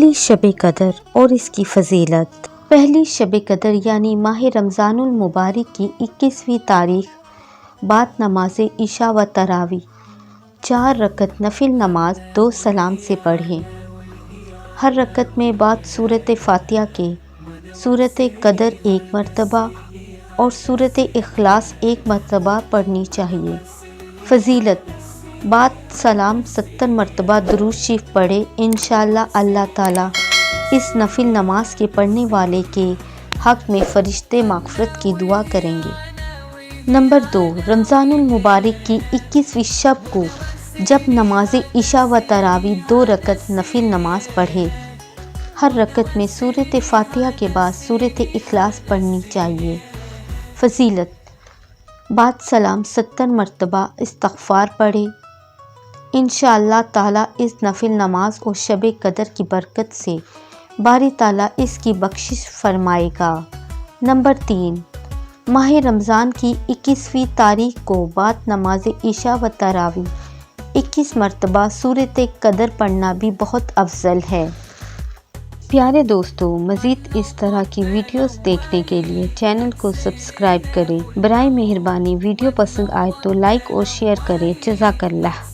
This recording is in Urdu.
پہلی شب قدر اور اس کی فضیلت۔ پہلی شب قدر یعنی ماہ رمضان المبارک کی 21ویں تاریخ بعد نماز عشاء و تراویح 4 رکعت نفل نماز 2 سلام سے پڑھیں۔ ہر رکعت میں بعد سورۃ فاتحہ کے سورۃ قدر 1 مرتبہ اور سورۃ اخلاص 1 مرتبہ پڑھنی چاہیے۔ فضیلت: بعد سلام 70 مرتبہ درود شریف پڑھے، انشاءاللہ اللہ تعالیٰ اس نفل نماز کے پڑھنے والے کے حق میں فرشتے مغفرت کی دعا کریں گے۔ نمبر 2، رمضان المبارک کی 21ویں شب کو جب نماز عشاء و تراویح 2 رکعت نفل نماز پڑھے، ہر رکعت میں سورۃ فاتحہ کے بعد سورۃ اخلاص پڑھنی چاہیے۔ فضیلت: بعد سلام 70 مرتبہ استغفار پڑھے، انشاءاللہ تعالیٰ اس نفل نماز اور شب قدر کی برکت سے باری تعالیٰ اس کی بخشش فرمائے گا۔ نمبر 3، ماہ رمضان کی 21ویں تاریخ کو بعد نماز عشاء و تراویح 21 مرتبہ سورۃ قدر پڑھنا بھی بہت افضل ہے۔ پیارے دوستو، مزید اس طرح کی ویڈیوز دیکھنے کے لیے چینل کو سبسکرائب کریں۔ برائے مہربانی ویڈیو پسند آئے تو لائک اور شیئر کریں۔ جزاک اللہ۔